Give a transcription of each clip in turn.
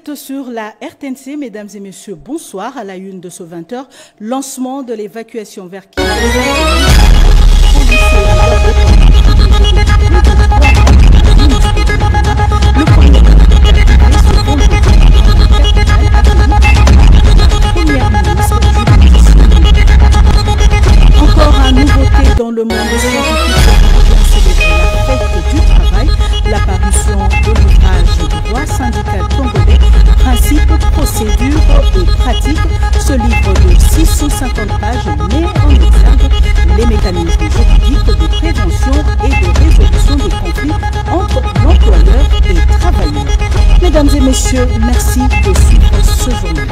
direct sur la RTNC, mesdames et messieurs, bonsoir. À la une de ce 20h, lancement de l'évacuation vers Kinshasa. Encore un nouveauté dans le monde scientifique, la fête du travail, l'apparition de l'ouvrage du droit syndical congolais, principes, procédures et pratiques. Ce livre de 650 pages met en exergue les mécanismes juridiques de prévention et de résolution des conflits entre l'employeur et les travailleurs. Mesdames et messieurs, merci de suivre ce journal.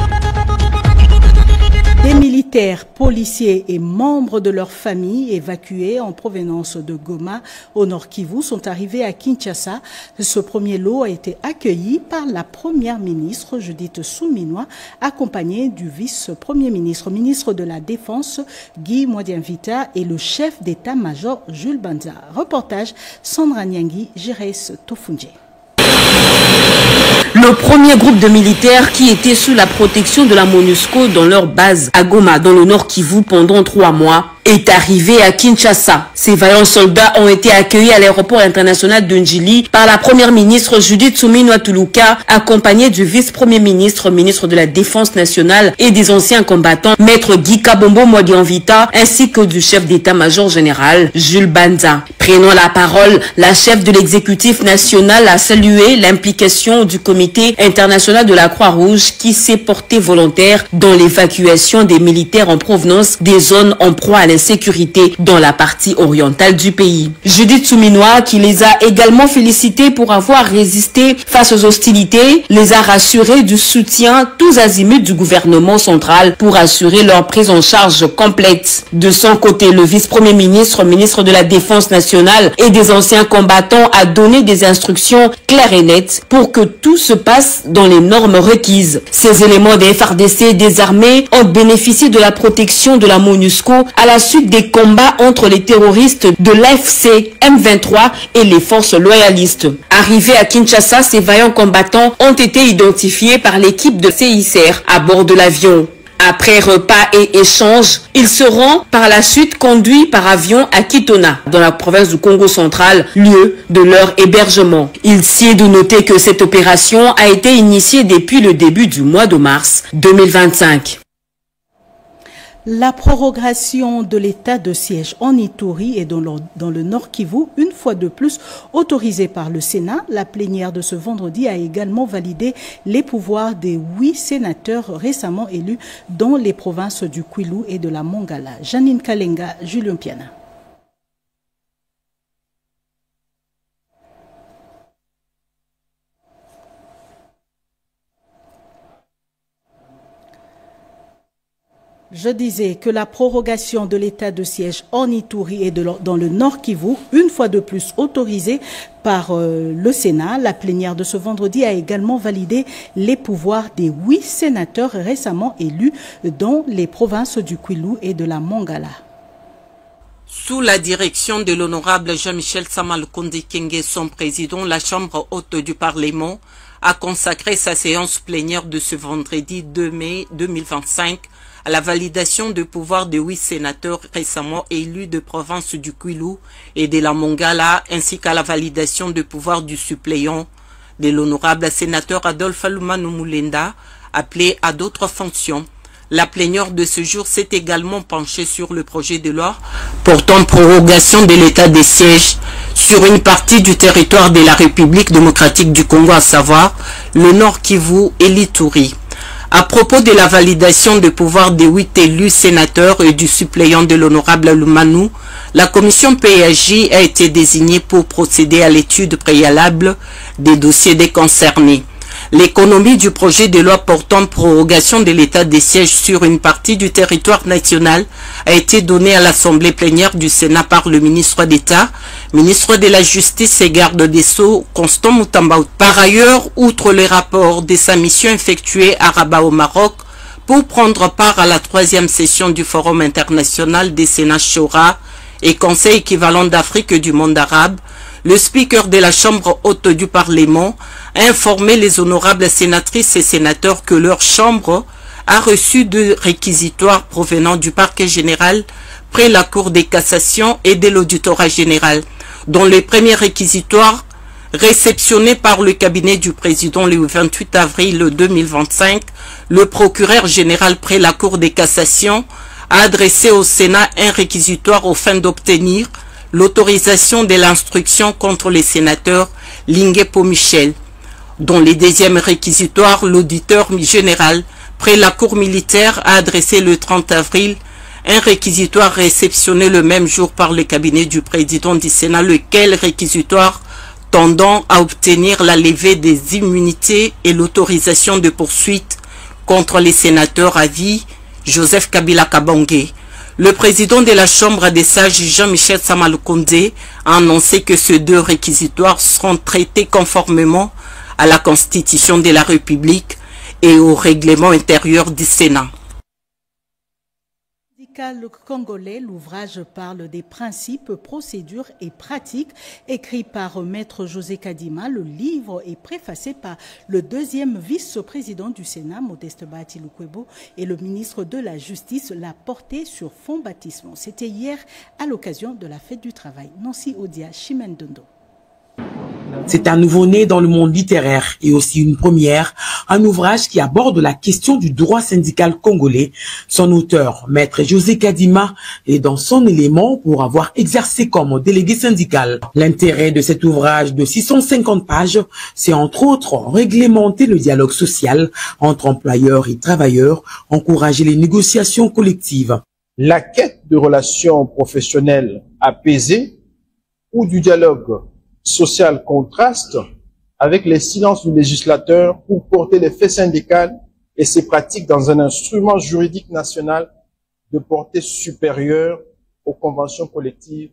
Des militaires, policiers et membres de leur famille évacués en provenance de Goma au Nord Kivu sont arrivés à Kinshasa. Ce premier lot a été accueilli par la première ministre Judith Suminwa, accompagnée du vice-premier ministre, ministre de la Défense Guy Mwadianvita et le chef d'état-major Jules Banza. Reportage Sandra Nyangi, Jérès Tofunje. Le premier groupe de militaires qui était sous la protection de la MONUSCO dans leur base à Goma, dans le Nord Kivu, pendant 3 mois, est arrivé à Kinshasa. Ces vaillants soldats ont été accueillis à l'aéroport international de Njili par la première ministre Judith Suminwa Tuluka, accompagnée du vice-premier ministre, ministre de la Défense nationale et des anciens combattants, maître Guy Kabombo Mwadianvita, ainsi que du chef d'état-major général Jules Banza. Prenant la parole, la chef de l'exécutif national a salué l'implication du comité international de la Croix-Rouge qui s'est porté volontaire dans l'évacuation des militaires en provenance des zones en proie à l'insécurité dans la partie orientale du pays. Judith Suminwa, qui les a également félicités pour avoir résisté face aux hostilités, les a rassurés du soutien tous azimuts du gouvernement central pour assurer leur prise en charge complète. De son côté, le vice-premier ministre, ministre de la Défense nationale et des anciens combattants a donné des instructions claires et nettes pour que tout se passe dans les normes requises. Ces éléments des FARDC désarmés ont bénéficié de la protection de la MONUSCO à la suite des combats entre les terroristes de l'AFC M23 et les forces loyalistes. Arrivés à Kinshasa, ces vaillants combattants ont été identifiés par l'équipe de CICR à bord de l'avion. Après repas et échanges, ils seront par la suite conduits par avion à Kitona, dans la province du Congo central, lieu de leur hébergement. Il sied de noter que cette opération a été initiée depuis le début du mois de mars 2025. La prorogation de l'état de siège en Ituri et dans le Nord Kivu, une fois de plus autorisée par le Sénat, la plénière de ce vendredi a également validé les pouvoirs des 8 sénateurs récemment élus dans les provinces du Kwilu et de la Mongala. Janine Kalenga, Julien Piana. Je disais que la prorogation de l'état de siège en Ituri et dans le Nord Kivu, une fois de plus autorisée par le Sénat, la plénière de ce vendredi a également validé les pouvoirs des 8 sénateurs récemment élus dans les provinces du Kwilu et de la Mongala. Sous la direction de l'honorable Jean-Michel Samalukonde Kenge, son président, la Chambre haute du Parlement a consacré sa séance plénière de ce vendredi 2 mai 2025 à la validation de pouvoir de 8 sénateurs récemment élus de province du Kwilu et de la Mongala, ainsi qu'à la validation de pouvoir du suppléant de l'honorable sénateur Adolphe Alumanu Mulenda, appelé à d'autres fonctions. La plénière de ce jour s'est également penchée sur le projet de loi portant prorogation de l'état de siège sur une partie du territoire de la République démocratique du Congo, à savoir le Nord Kivu et l'Ituri. À propos de la validation des pouvoirs des 8 élus sénateurs et du suppléant de l'honorable Alumanu, la commission PAJ a été désignée pour procéder à l'étude préalable des dossiers des concernés. L'économie du projet de loi portant prorogation de l'état des sièges sur une partie du territoire national a été donnée à l'Assemblée plénière du Sénat par le ministre d'État, ministre de la Justice et garde des Sceaux, Constant Mutamba. Par ailleurs, outre le rapport de sa mission effectuée à Rabat au Maroc pour prendre part à la 3e session du Forum international des Sénats Shura et Conseil équivalent d'Afrique et du monde arabe, le speaker de la Chambre haute du Parlement a informé les honorables sénatrices et sénateurs que leur Chambre a reçu 2 réquisitoires provenant du parquet général près la Cour des cassations et de l'auditorat général, dont le premier réquisitoire, réceptionné par le cabinet du président le 28 avril 2025, le procureur général près la Cour des cassations a adressé au Sénat un réquisitoire aux fins d'obtenir l'autorisation de l'instruction contre les sénateurs Linguepo Michel. Dans le deuxième réquisitoire, l'auditeur général près la Cour militaire a adressé le 30 avril un réquisitoire réceptionné le même jour par le cabinet du président du Sénat, lequel réquisitoire tendant à obtenir la levée des immunités et l'autorisation de poursuite contre les sénateurs à vie Joseph Kabila Kabange. Le président de la Chambre des sages, Jean-Michel Sama-Lukonde, a annoncé que ces 2 réquisitoires seront traités conformément à la Constitution de la République et au règlement intérieur du Sénat. Le Congolais, l'ouvrage parle des principes, procédures et pratiques, écrit par Maître José Kadima. Le livre est préfacé par le 2e vice-président du Sénat, Modeste Bahati Lukwebo, et le ministre de la Justice l'a porté sur fond baptismaux. C'était hier à l'occasion de la fête du travail. Nancy Odia, Chimendondo. C'est un nouveau-né dans le monde littéraire et aussi une première, un ouvrage qui aborde la question du droit syndical congolais. Son auteur, Maître José Kadima, est dans son élément pour avoir exercé comme délégué syndical. L'intérêt de cet ouvrage de 650 pages, c'est entre autres réglementer le dialogue social entre employeurs et travailleurs, encourager les négociations collectives. La quête de relations professionnelles apaisées ou du dialogue social contraste avec les silences du législateur pour porter les faits syndicaux et ses pratiques dans un instrument juridique national de portée supérieure aux conventions collectives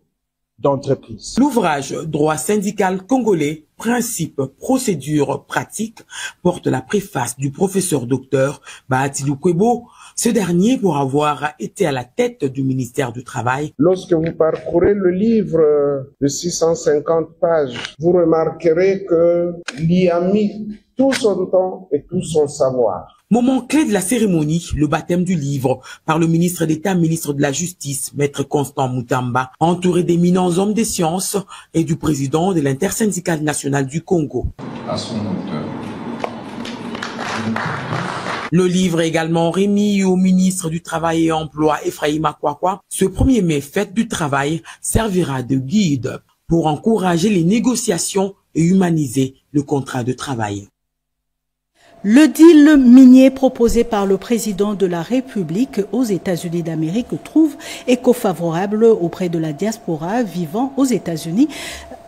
d'entreprise. L'ouvrage « Droit syndical congolais, principes, procédures, pratiques » porte la préface du professeur docteur Bahati Lukwebo, ce dernier pour avoir été à la tête du ministère du Travail. Lorsque vous parcourez le livre de 650 pages, vous remarquerez qu'il y a mis tout son temps et tout son savoir. Moment clé de la cérémonie, le baptême du livre par le ministre d'État, ministre de la Justice, Maître Constant Moutamba, entouré d'éminents hommes des sciences et du président de l'intersyndicale nationale du Congo. À son auteur. Le livre est également remis au ministre du Travail et Emploi, Ephraïm Akwakwa. Ce 1er mai, fête du travail, servira de guide pour encourager les négociations et humaniser le contrat de travail. Le deal minier proposé par le président de la République aux États-Unis d'Amérique trouve écho favorable auprès de la diaspora vivant aux États-Unis.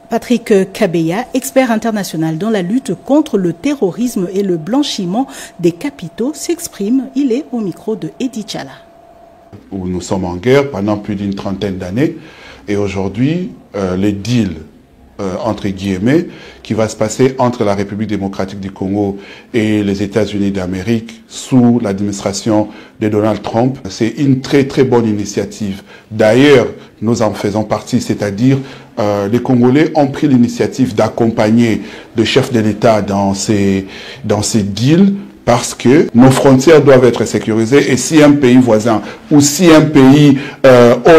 Patrick Kabeya, expert international dans la lutte contre le terrorisme et le blanchiment des capitaux, s'exprime. Il est au micro de Edi Chala. Nous sommes en guerre pendant plus d'une trentaine d'années et aujourd'hui, les deals entre guillemets, qui va se passer entre la République démocratique du Congo et les États-Unis d'Amérique sous l'administration de Donald Trump. C'est une très très bonne initiative. D'ailleurs, nous en faisons partie, c'est-à-dire les Congolais ont pris l'initiative d'accompagner le chef de l'État dans ces deals, parce que nos frontières doivent être sécurisées et si un pays voisin ou si un pays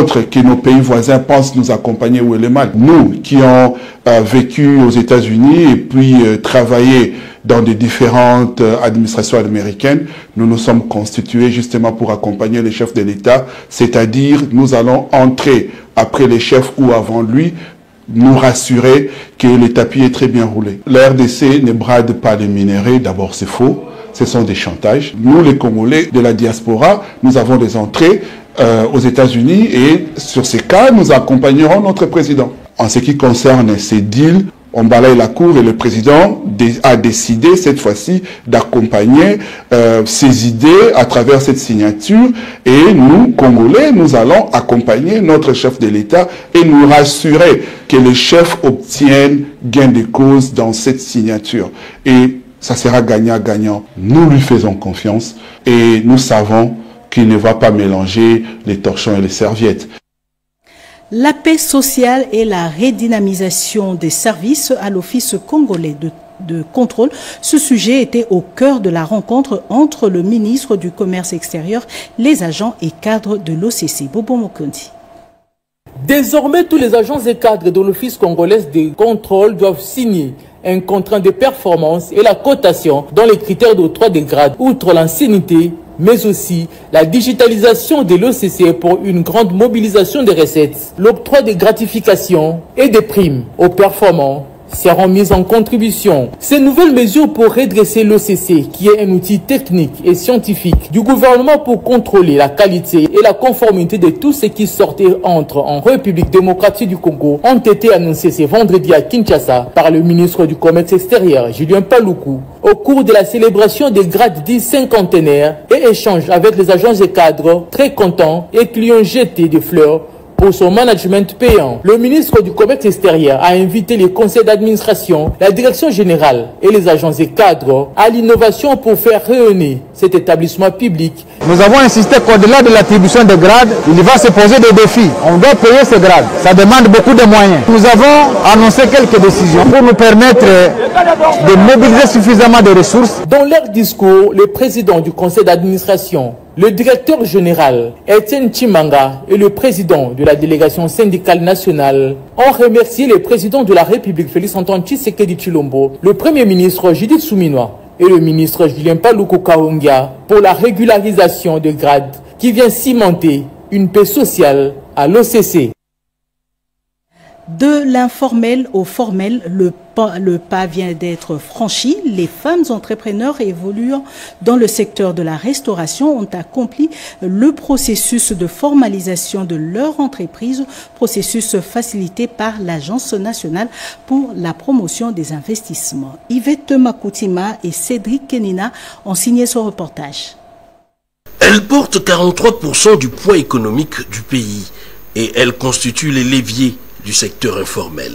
autre que nos pays voisins pense nous accompagner, où est le mal? Nous qui avons vécu aux États-Unis et puis travaillé dans des différentes administrations américaines, nous nous sommes constitués justement pour accompagner les chefs de l'État, c'est-à-dire nous allons entrer après les chefs ou avant lui, nous rassurer que le tapis est très bien roulé. La RDC ne brade pas les minéraux, d'abord c'est faux. Ce sont des chantages. Nous, les Congolais de la diaspora, nous avons des entrées aux États-Unis et sur ces cas, nous accompagnerons notre président. En ce qui concerne ces deals, on balaye la cour et le président a décidé cette fois-ci d'accompagner ses idées à travers cette signature et nous, Congolais, nous allons accompagner notre chef de l'État et nous rassurer que les chefs obtiennent gain de cause dans cette signature. Et ça sera gagnant-gagnant. Nous lui faisons confiance et nous savons qu'il ne va pas mélanger les torchons et les serviettes. La paix sociale et la redynamisation des services à l'Office congolais de contrôle. Ce sujet était au cœur de la rencontre entre le ministre du Commerce extérieur, les agents et cadres de l'OCC. Bobo Mokondi. Désormais, tous les agents et cadres de l'Office congolais de contrôle doivent signer un contrat de performance et la cotation dans les critères d'octroi des grades, outre l'ancienneté, mais aussi la digitalisation de l'OCC pour une grande mobilisation des recettes, l'octroi des gratifications et des primes aux performants seront mises en contribution. Ces nouvelles mesures pour redresser l'OCC, qui est un outil technique et scientifique du gouvernement pour contrôler la qualité et la conformité de tout ce qui sort et entre en République démocratique du Congo, ont été annoncées ce vendredi à Kinshasa par le ministre du Commerce extérieur, Julien Paluku, au cours de la célébration des grades dits cinquantenaires et échange avec les agents et cadres très contents et qui lui ont jeté des fleurs pour son management payant. Le ministre du Commerce extérieur a invité les conseils d'administration, la direction générale et les agents et cadres à l'innovation pour faire rayonner cet établissement public. Nous avons insisté qu'au-delà de l'attribution des grades, il va se poser des défis. On doit payer ces grades. Ça demande beaucoup de moyens. Nous avons annoncé quelques décisions pour nous permettre de mobiliser suffisamment de ressources. Dans leur discours, le président du conseil d'administration, le directeur général Etienne Chimanga et le président de la délégation syndicale nationale ont remercié le président de la République Félix-Antoine Tshisekedi Tshilombo, le premier ministre Judith Suminwa et le ministre Julien Paluku Kahongya pour la régularisation des grades qui vient cimenter une paix sociale à l'OCC. De l'informel au formel, le pas vient d'être franchi. Les femmes entrepreneurs évoluant dans le secteur de la restauration ont accompli le processus de formalisation de leur entreprise, processus facilité par l'Agence nationale pour la promotion des investissements. Yvette Makoutima et Cédric Kenina ont signé ce reportage. Elle porte 43% du poids économique du pays et elle constitue les leviers du secteur informel.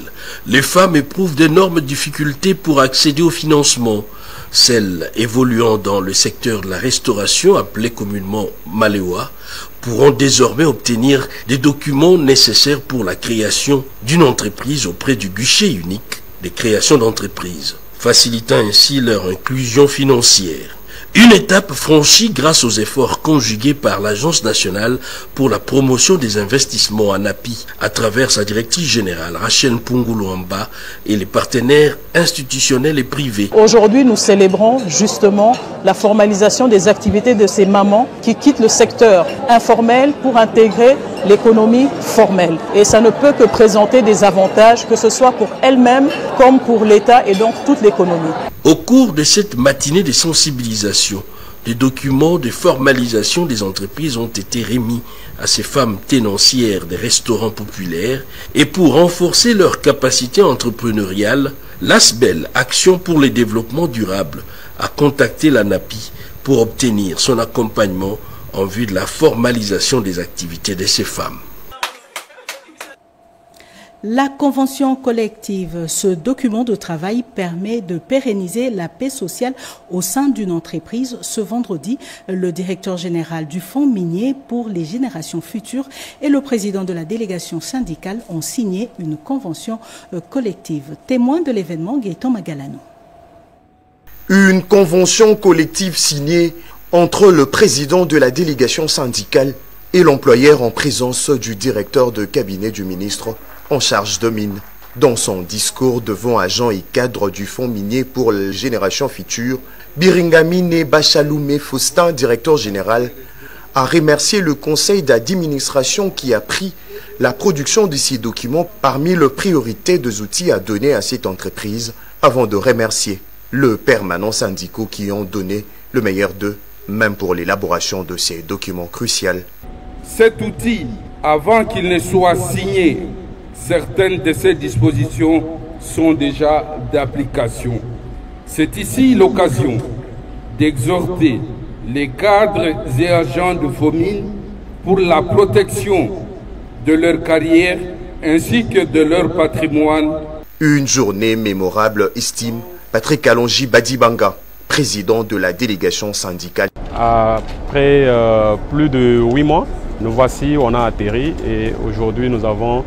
Les femmes éprouvent d'énormes difficultés pour accéder au financement. Celles évoluant dans le secteur de la restauration, appelé communément Maléwa, pourront désormais obtenir des documents nécessaires pour la création d'une entreprise auprès du guichet unique des créations d'entreprises, facilitant ainsi leur inclusion financière. Une étape franchie grâce aux efforts conjugués par l'Agence nationale pour la promotion des investissements ANAPI à travers sa directrice générale Rachel Mpunguluamba et les partenaires institutionnels et privés. Aujourd'hui, nous célébrons justement la formalisation des activités de ces mamans qui quittent le secteur informel pour intégrer l'économie formelle. Et ça ne peut que présenter des avantages, que ce soit pour elles-mêmes comme pour l'État et donc toute l'économie. Au cours de cette matinée de sensibilisation, des documents de formalisation des entreprises ont été remis à ces femmes tenancières des restaurants populaires et pour renforcer leur capacité entrepreneuriale, l'ASBEL, Action pour le développement durable, a contacté l'ANAPI pour obtenir son accompagnement en vue de la formalisation des activités de ces femmes. La convention collective, ce document de travail permet de pérenniser la paix sociale au sein d'une entreprise. Ce vendredi, le directeur général du Fonds minier pour les générations futures et le président de la délégation syndicale ont signé une convention collective. Témoin de l'événement, Gaëtan Magalano. Une convention collective signée entre le président de la délégation syndicale et l'employeur en présence du directeur de cabinet du ministre en charge de mines. Dans son discours devant agents et cadres du Fonds minier pour les générations futures, Biringamine Bachaloume Faustin, directeur général, a remercié le conseil d'administration qui a pris la production de ces documents parmi les priorités des outils à donner à cette entreprise, avant de remercier le permanent syndicaux qui ont donné le meilleur d'eux, même pour l'élaboration de ces documents cruciaux. Cet outil, avant qu'il ne soit signé, certaines de ces dispositions sont déjà d'application. C'est ici l'occasion d'exhorter les cadres et agents de FOMIN pour la protection de leur carrière ainsi que de leur patrimoine. Une journée mémorable, estime Patrick Alonji Badibanga, président de la délégation syndicale. Après plus de 8 mois Nous voici, on a atterri et aujourd'hui nous avons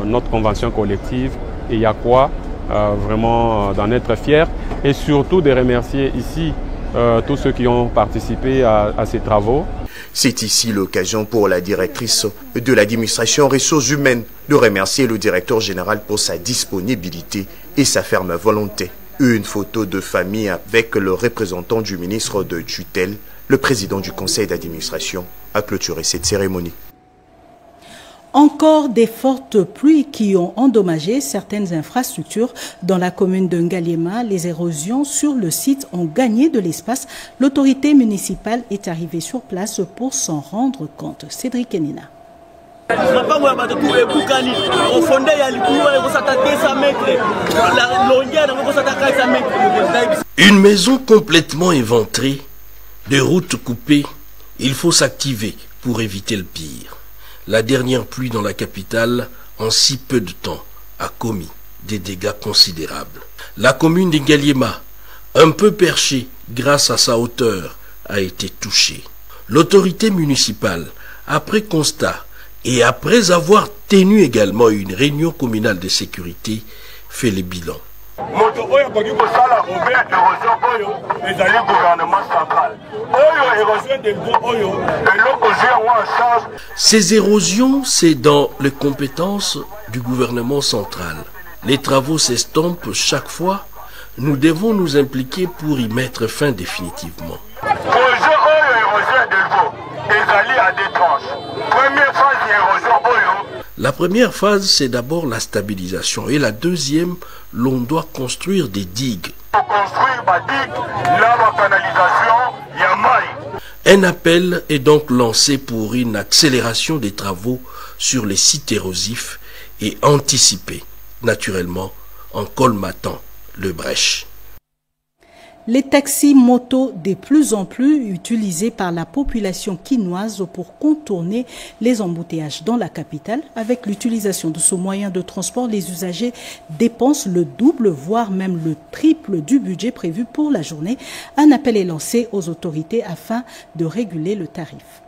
notre convention collective et il y a quoi vraiment d'en être fiers et surtout de remercier ici tous ceux qui ont participé à ces travaux. C'est ici l'occasion pour la directrice de l'administration ressources humaines de remercier le directeur général pour sa disponibilité et sa ferme volonté. Une photo de famille avec le représentant du ministre de tutelle, le président du conseil d'administration, a clôturé cette cérémonie. Encore des fortes pluies qui ont endommagé certaines infrastructures dans la commune de Ngaliema. Les érosions sur le site ont gagné de l'espace. L'autorité municipale est arrivée sur place pour s'en rendre compte. Cédric Enina. Une maison complètement éventrée, des routes coupées, il faut s'activer pour éviter le pire. La dernière pluie dans la capitale, en si peu de temps, a commis des dégâts considérables. La commune d'Ingaliema, un peu perchée grâce à sa hauteur, a été touchée. L'autorité municipale, après constat et après avoir tenu également une réunion communale de sécurité, fait le bilan. Ces érosions, c'est dans les compétences du gouvernement central. Les travaux s'estompent chaque fois. Nous devons nous impliquer pour y mettre fin définitivement. La première phase, c'est d'abord la stabilisation. Et la deuxième, l'on doit construire des digues. Un appel est donc lancé pour une accélération des travaux sur les sites érosifs et anticiper, naturellement, en colmatant le brèche. Les taxis motos de plus en plus utilisés par la population quinoise pour contourner les embouteillages dans la capitale. Avec l'utilisation de ce moyen de transport, les usagers dépensent le double, voire même le triple du budget prévu pour la journée. Un appel est lancé aux autorités afin de réguler le tarif.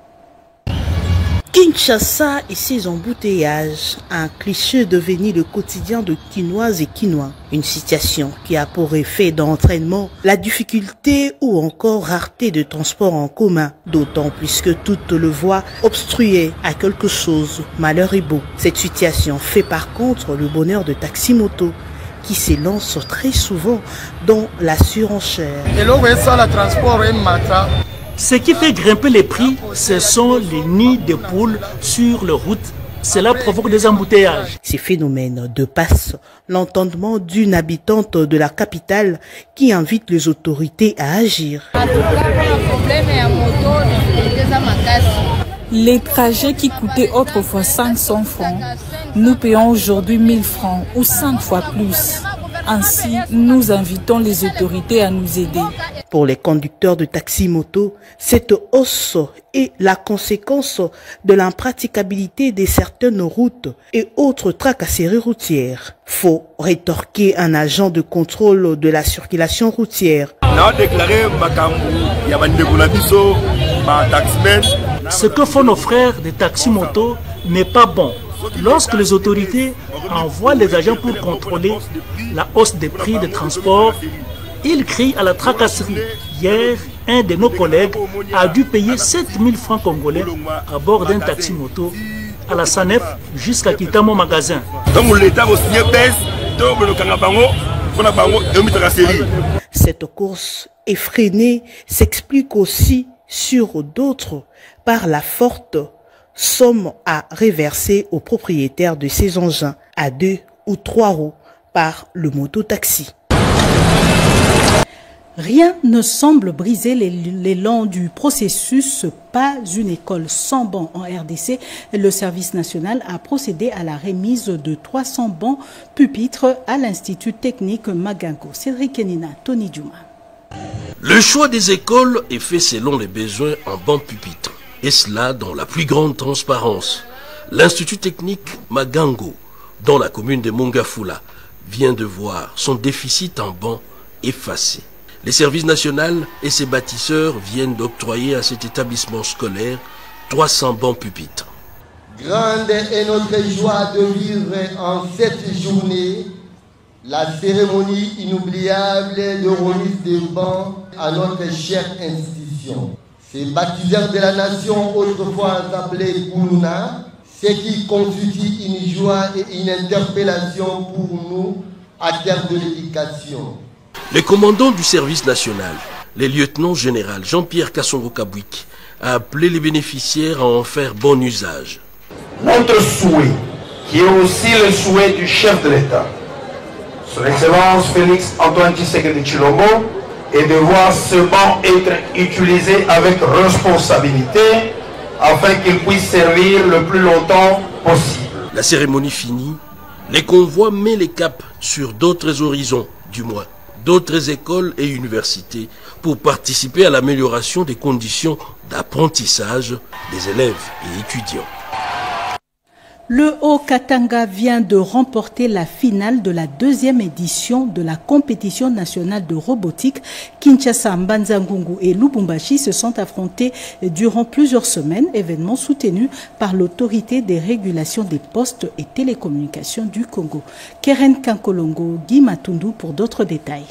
Kinshasa et ses embouteillages, un cliché devenu le quotidien de Quinoises et Quinois. Une situation qui a pour effet d'entraînement la difficulté ou encore rareté de transport en commun, d'autant plus que toute le voie obstruée à quelque chose, malheur et beau. Cette situation fait par contre le bonheur de taxi-moto qui s'élance très souvent dans la surenchère. Ce qui fait grimper les prix, ce sont les nids de poules sur les routes. Cela provoque des embouteillages. Ces phénomènes dépassent l'entendement d'une habitante de la capitale qui invite les autorités à agir. Les trajets qui coûtaient autrefois 500 francs, nous payons aujourd'hui 1000 francs ou 5 fois plus. Ainsi, nous invitons les autorités à nous aider. Pour les conducteurs de taxi-moto, cette hausse est la conséquence de l'impraticabilité de certaines routes et autres tracasseries routières. Faut rétorquer un agent de contrôle de la circulation routière. Ce que font nos frères des taxi-motos n'est pas bon. Lorsque les autorités envoient les agents pour contrôler la hausse des prix de transport, ils crient à la tracasserie. Hier, un de nos collègues a dû payer 7000 francs congolais à bord d'un taxi-moto à la Sanef jusqu'à quitter mon magasin. Cette course effrénée s'explique aussi sur d'autres par la forte somme à reverser aux propriétaires de ces engins à 2 ou 3 roues par le mototaxi. Rien ne semble briser l'élan du processus. Pas une école sans bancs en RDC. Le service national a procédé à la remise de 300 bancs pupitres à l'Institut technique Magango. Cédric Enina, Tony Djouma. Le choix des écoles est fait selon les besoins en bancs pupitres. Et cela dans la plus grande transparence. L'Institut technique Magango, dans la commune de Mongafula, vient de voir son déficit en bancs effacé. Les services nationaux et ses bâtisseurs viennent d'octroyer à cet établissement scolaire 300 bancs pupitres. Grande est notre joie de vivre en cette journée la cérémonie inoubliable de remise des bancs à notre chère institution. Ces baptiseurs de la nation, autrefois appelés Koulouna, ce qui constitue une joie et une interpellation pour nous à terre de l'éducation. Le commandant du service national, le lieutenant général Jean-Pierre Kassongo-Kabouik, a appelé les bénéficiaires à en faire bon usage. Notre souhait, qui est aussi le souhait du chef de l'État, Son Excellence Félix Antoine Tshisekedi Tshilombo, est de voir ce banc être utilisé avec responsabilité afin qu'il puisse servir le plus longtemps possible. La cérémonie finie, les convois mettent les caps sur d'autres horizons, du moins d'autres écoles et universités, pour participer à l'amélioration des conditions d'apprentissage des élèves et étudiants. Le Haut-Katanga vient de remporter la finale de la deuxième édition de la compétition nationale de robotique. Kinshasa, Mbanza-Ngungu et Lubumbashi se sont affrontés durant plusieurs semaines, événement soutenu par l'autorité des régulations des postes et télécommunications du Congo. Keren Kankolongo, Guy Matundu pour d'autres détails.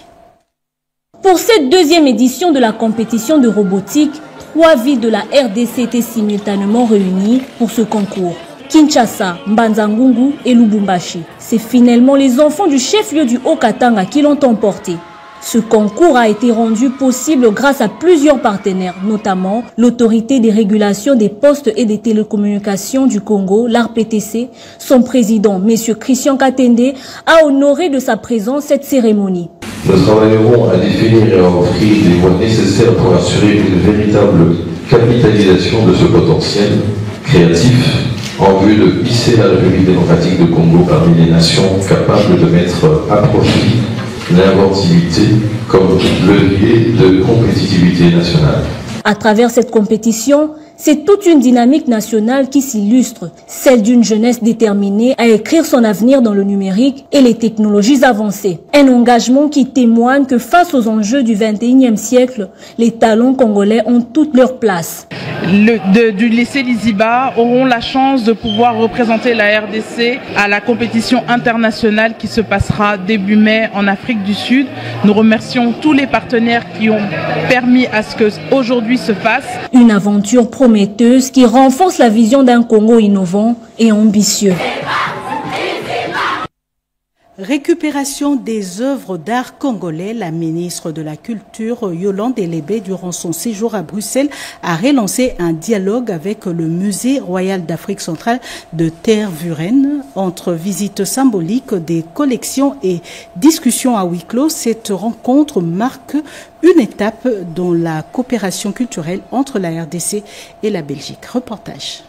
Pour cette deuxième édition de la compétition de robotique, 3 villes de la RDC étaient simultanément réunies pour ce concours. Kinshasa, Mbanza-Ngungu et Lubumbashi. C'est finalement les enfants du chef-lieu du Haut-Katanga qui l'ont emporté. Ce concours a été rendu possible grâce à plusieurs partenaires, notamment l'autorité des régulations des postes et des télécommunications du Congo, l'ARPTC. Son président, M. Christian Katende, a honoré de sa présence cette cérémonie. Nous travaillerons à définir et à offrir les voies nécessaires pour assurer une véritable capitalisation de ce potentiel créatif en vue de hisser la République démocratique du Congo parmi les nations capables de mettre à profit l'inventivité comme levier de compétitivité nationale. À travers cette compétition, c'est toute une dynamique nationale qui s'illustre, celle d'une jeunesse déterminée à écrire son avenir dans le numérique et les technologies avancées. Un engagement qui témoigne que face aux enjeux du XXIe siècle, les talents congolais ont toute leur place. Du lycée Liziba auront la chance de pouvoir représenter la RDC à la compétition internationale qui se passera début mai en Afrique du Sud. Nous remercions tous les partenaires qui ont permis à ce que aujourd'hui se fasse. Une aventure prometteuse qui renforce la vision d'un Congo innovant et ambitieux. Récupération des œuvres d'art congolais. La ministre de la Culture, Yolande Elébé, durant son séjour à Bruxelles, a relancé un dialogue avec le Musée royal d'Afrique centrale de Tervuren. Entre visites symboliques des collections et discussions à huis clos, cette rencontre marque une étape dans la coopération culturelle entre la RDC et la Belgique. Reportage.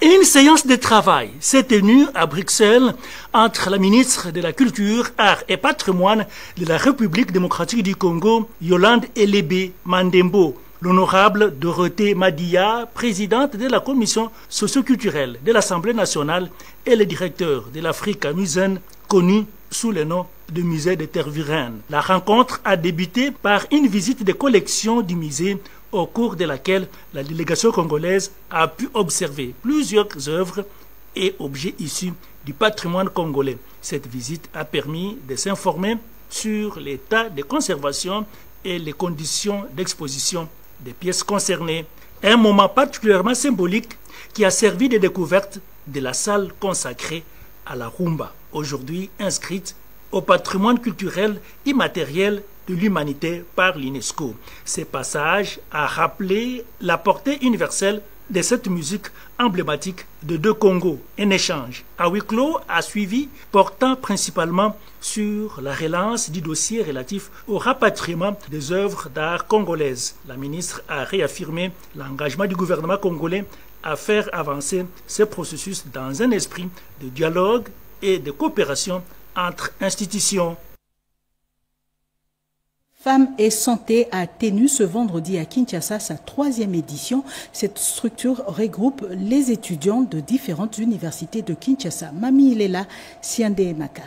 Une séance de travail s'est tenue à Bruxelles entre la ministre de la Culture, Arts et Patrimoine de la République démocratique du Congo, Yolande Elébé Mandembo, l'honorable Dorothée Madia, présidente de la commission socio-culturelle de l'Assemblée nationale, et le directeur de l'Africa Museum, connu sous le nom de musée de Tervuren. La rencontre a débuté par une visite des collections du musée, au cours de laquelle la délégation congolaise a pu observer plusieurs œuvres et objets issus du patrimoine congolais. Cette visite a permis de s'informer sur l'état de conservation et les conditions d'exposition des pièces concernées. Un moment particulièrement symbolique qui a servi de découverte de la salle consacrée à la rumba, aujourd'hui inscrite au patrimoine culturel immatériel de l'humanité par l'UNESCO. Ce passage a rappelé la portée universelle de cette musique emblématique de deux Congos. Un échange à huis clos a suivi, portant principalement sur la relance du dossier relatif au rapatriement des œuvres d'art congolaises. La ministre a réaffirmé l'engagement du gouvernement congolais à faire avancer ce processus dans un esprit de dialogue et de coopération entre institutions. Femmes et santé a tenu ce vendredi à Kinshasa sa 3e édition. Cette structure regroupe les étudiants de différentes universités de Kinshasa. Mami Ilela, Siande Maka.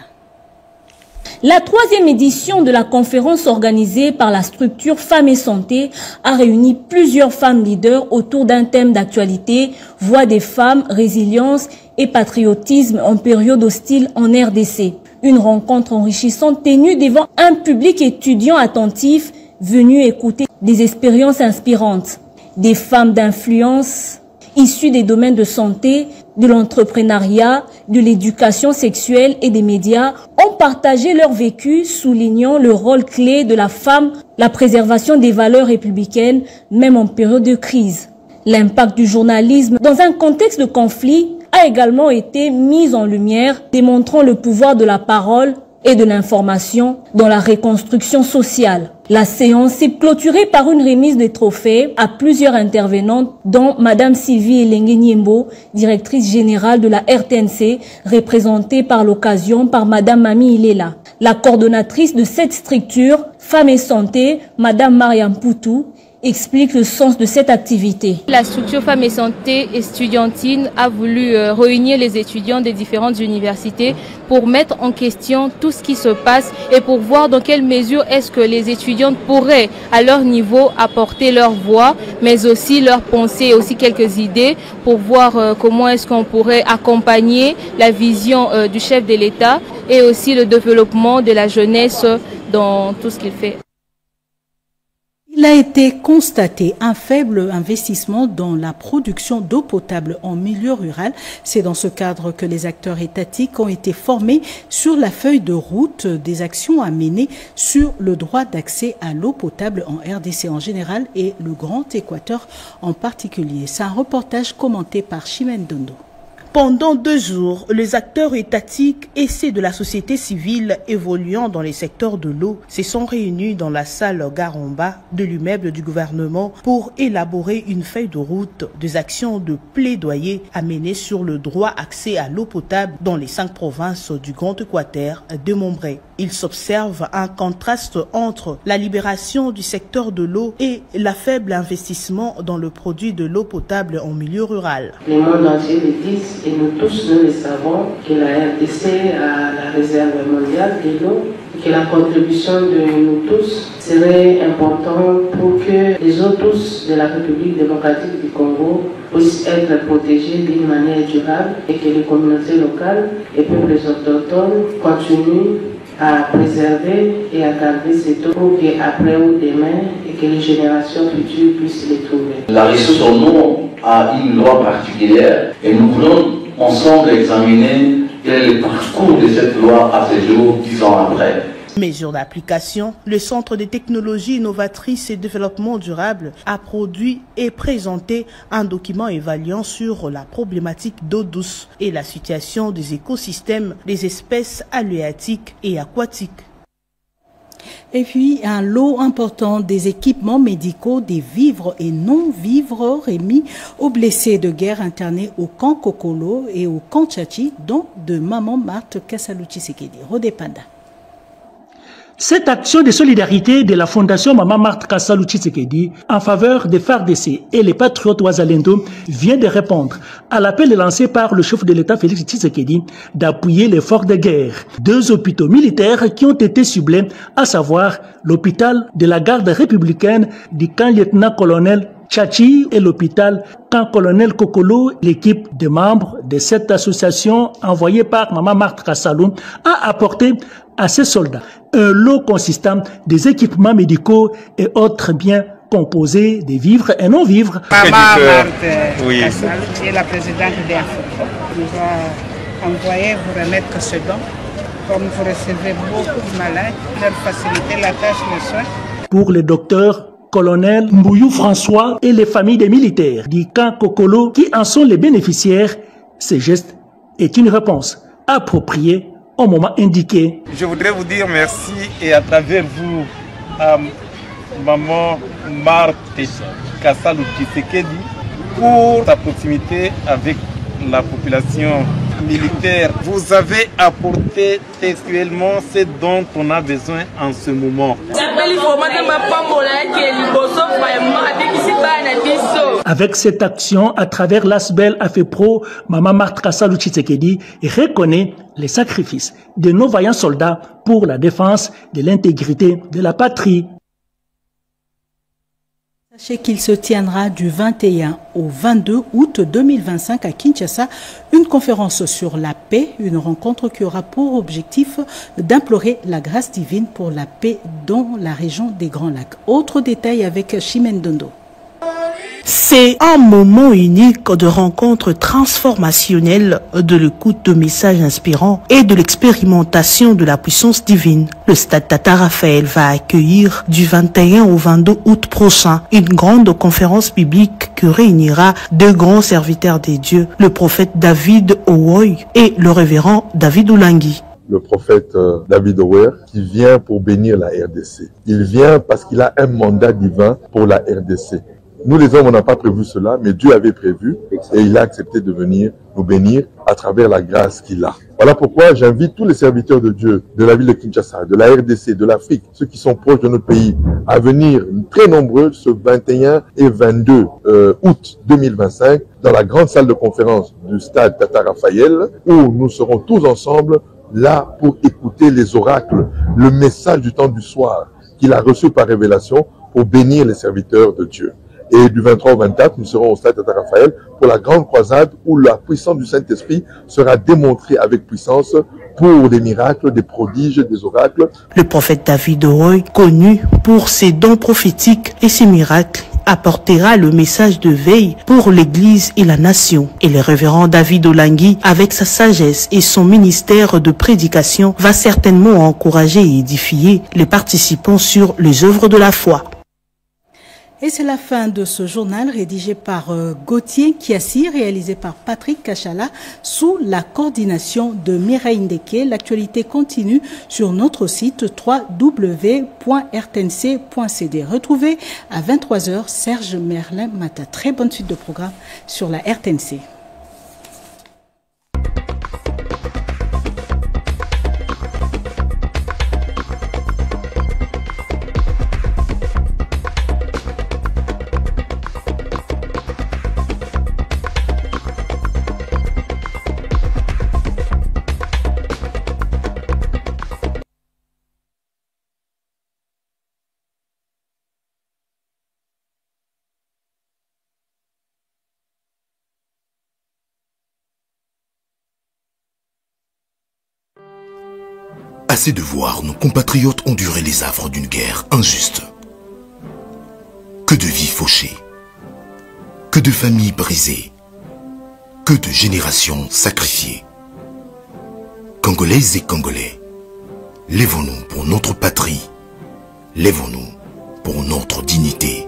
La 3e édition de la conférence organisée par la structure Femmes et Santé a réuni plusieurs femmes leaders autour d'un thème d'actualité, voix des femmes, résilience et patriotisme en période hostile en RDC. Une rencontre enrichissante tenue devant un public étudiant attentif venu écouter des expériences inspirantes. Des femmes d'influence issues des domaines de santé, de l'entrepreneuriat, de l'éducation sexuelle et des médias ont partagé leur vécu, soulignant le rôle clé de la femme, la préservation des valeurs républicaines, même en période de crise. L'impact du journalisme dans un contexte de conflit a également été mis en lumière, démontrant le pouvoir de la parole et de l'information dans la reconstruction sociale. La séance s'est clôturée par une remise de trophées à plusieurs intervenantes, dont Madame Sylvie Elengue Niembo, directrice générale de la RTNC, représentée par l'occasion par Madame Mami Ilela. La coordonnatrice de cette structure, Femmes et Santé, Madame Mariam Poutou, explique le sens de cette activité. La structure Femmes et Santé estudiantine a voulu réunir les étudiants des différentes universités pour mettre en question tout ce qui se passe et pour voir dans quelle mesure est-ce que les étudiantes pourraient à leur niveau apporter leur voix, mais aussi leurs pensées et aussi quelques idées pour voir comment est-ce qu'on pourrait accompagner la vision du chef de l'État et aussi le développement de la jeunesse dans tout ce qu'il fait. Il a été constaté un faible investissement dans la production d'eau potable en milieu rural. C'est dans ce cadre que les acteurs étatiques ont été formés sur la feuille de route des actions à mener sur le droit d'accès à l'eau potable en RDC en général et le Grand Équateur en particulier. C'est un reportage commenté par Chimène Dondo. Pendant 2 jours, les acteurs étatiques et ceux de la société civile évoluant dans les secteurs de l'eau se sont réunis dans la salle Garomba de l'immeuble du gouvernement pour élaborer une feuille de route des actions de plaidoyer à mener sur le droit accès à l'eau potable dans les 5 provinces du Grand Équateur démembrées. Il s'observe un contraste entre la libération du secteur de l'eau et la faible investissement dans le produit de l'eau potable en milieu rural. Le monde entier le dit et nous tous nous le savons que la RDC a la réserve mondiale de l'eau et que la contribution de nous tous serait importante pour que les eaux tous de la République démocratique du Congo puissent être protégées d'une manière durable et que les communautés locales et peuples autochtones continuent à préserver et à garder cette eau pour qu'après ou demain et que les générations futures puissent les trouver. La ressource en eau a une loi particulière et nous voulons ensemble examiner quel est le parcours de cette loi à ce jour, 10 ans après. Mesure d'application, le Centre de technologies innovatrices et développement durable a produit et présenté un document évaluant sur la problématique d'eau douce et la situation des écosystèmes des espèces halieutiques et aquatiques. Et puis, un lot important des équipements médicaux, des vivres et non-vivres remis aux blessés de guerre internés au camp Kokolo et au camp Tchachi, dont de Maman Marthe Kassalu-Tshisekedi. Rodépanda. Cette action de solidarité de la Fondation Maman Marthe Kassalu-Tshisekedi en faveur des FARDC et les patriotes Ouazalendo vient de répondre à l'appel lancé par le chef de l'État Félix Tshisekedi d'appuyer l'effort de guerre. 2 hôpitaux militaires qui ont été ciblés, à savoir l'hôpital de la garde républicaine du camp lieutenant-colonel Tchachi et l'hôpital camp colonel Kokolo. L'équipe de membres de cette association envoyée par Maman Marthe Kassalu a apporté à ces soldats un lot consistant des équipements médicaux et autres biens composés des vivres et non-vivres. Maman Marthe Kassalu est la présidente d'Info. Nous a envoyé vous remettre ce don. Comme vous recevez beaucoup de malades, leur faciliter la tâche, le soin. Pour le docteur colonel Mbouyou François et les familles des militaires du camp Kokolo qui en sont les bénéficiaires, ce geste est une réponse appropriée au moment indiqué. Je voudrais vous dire merci et à travers vous, Maman Marthe Kassalu-Tshisekedi, pour sa proximité avec la population militaire. Vous avez apporté textuellement ce dont on a besoin en ce moment. Avec cette action, à travers l'ASBEL AFEPRO, Maman Marthe Kassalu Tshisekedi reconnaît les sacrifices de nos vaillants soldats pour la défense de l'intégrité de la patrie. Sachez qu'il se tiendra du 21 au 22 août 2025 à Kinshasa une conférence sur la paix, une rencontre qui aura pour objectif d'implorer la grâce divine pour la paix dans la région des Grands Lacs. Autre détail avec Chimène Dondo. C'est un moment unique de rencontre transformationnelle, de l'écoute de messages inspirants et de l'expérimentation de la puissance divine. Le stade Tata Raphaël va accueillir du 21 au 22 août prochain une grande conférence biblique qui réunira deux grands serviteurs des dieux, le prophète David Owoy et le révérend David Oulangui. Le prophète David Owoy qui vient pour bénir la RDC. Il vient parce qu'il a un mandat divin pour la RDC. Nous les hommes, on n'a pas prévu cela, mais Dieu avait prévu et il a accepté de venir nous bénir à travers la grâce qu'il a. Voilà pourquoi j'invite tous les serviteurs de Dieu, de la ville de Kinshasa, de la RDC, de l'Afrique, ceux qui sont proches de notre pays, à venir très nombreux ce 21 et 22 août 2025 dans la grande salle de conférence du stade Tata Raphaël où nous serons tous ensemble là pour écouter les oracles, le message du temps du soir qu'il a reçu par révélation pour bénir les serviteurs de Dieu. Et du 23 au 24, nous serons au stade Tata Raphaël pour la grande croisade où la puissance du Saint-Esprit sera démontrée avec puissance pour des miracles, des prodiges, des oracles. Le prophète David Owoy, connu pour ses dons prophétiques et ses miracles, apportera le message de veille pour l'Église et la nation. Et le révérend David Oulangui, avec sa sagesse et son ministère de prédication, va certainement encourager et édifier les participants sur les œuvres de la foi. Et c'est la fin de ce journal rédigé par Gauthier Kiassi, réalisé par Patrick Kachala, sous la coordination de Mireille Ndeke. L'actualité continue sur notre site www.rtnc.cd. Retrouvez à 23h Serge Merlin Mata. Très bonne suite de programme sur la RTNC. Assez de voir nos compatriotes endurer les affres d'une guerre injuste. Que de vies fauchées, que de familles brisées, que de générations sacrifiées. Congolaises et Congolais, lèvons-nous pour notre patrie, lèvons-nous pour notre dignité.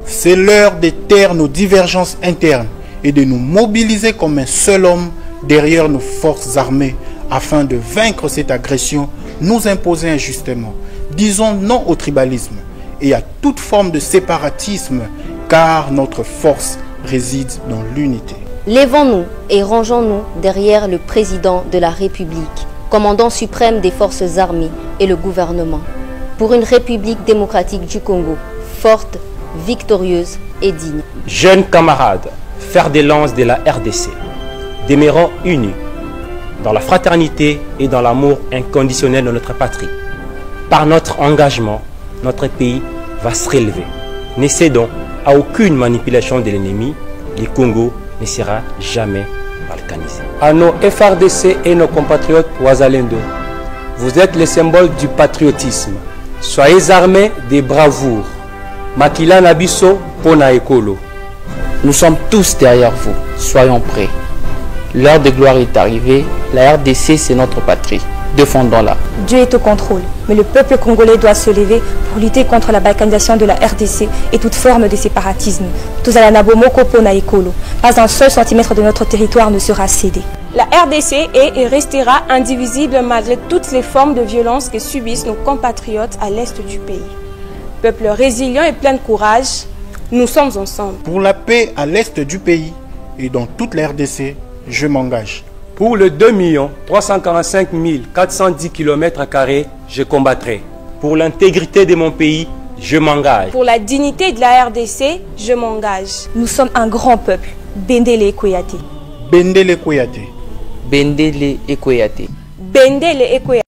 C'est l'heure de taire nos divergences internes et de nous mobiliser comme un seul homme derrière nos forces armées afin de vaincre cette agression nous imposée injustement. Disons non au tribalisme et à toute forme de séparatisme car notre force réside dans l'unité. Lèvons-nous et rangeons-nous derrière le président de la République, commandant suprême des forces armées et le gouvernement, pour une République démocratique du Congo, forte, victorieuse et digne. Jeunes camarades, fers de lance de la RDC, demeurons unis dans la fraternité et dans l'amour inconditionnel de notre patrie. Par notre engagement, notre pays va se relever. Ne cédons à aucune manipulation de l'ennemi, le Congo ne sera jamais balkanisé. À nos FRDC et nos compatriotes Ouazalendo, vous êtes les symboles du patriotisme. Soyez armés des bravoures. Makila Nabiso Pona Ekolo. Nous sommes tous derrière vous. Soyons prêts. L'heure de gloire est arrivée. La RDC, c'est notre patrie. Défendons-la. Dieu est au contrôle, mais le peuple congolais doit se lever pour lutter contre la balkanisation de la RDC et toute forme de séparatisme. Tous à la Nabomoko Pona Ekolo. Pas un seul centimètre de notre territoire ne sera cédé. La RDC est et restera indivisible malgré toutes les formes de violence que subissent nos compatriotes à l'est du pays. Peuple résilient et plein de courage, nous sommes ensemble. Pour la paix à l'est du pays et dans toute la RDC, je m'engage. Pour le 2 345 410 km², je combattrai. Pour l'intégrité de mon pays, je m'engage. Pour la dignité de la RDC, je m'engage. Nous sommes un grand peuple. Bendele Ekoyate. Bendele Koyate. Bendele Ekoyate. Bendele Ekoyate.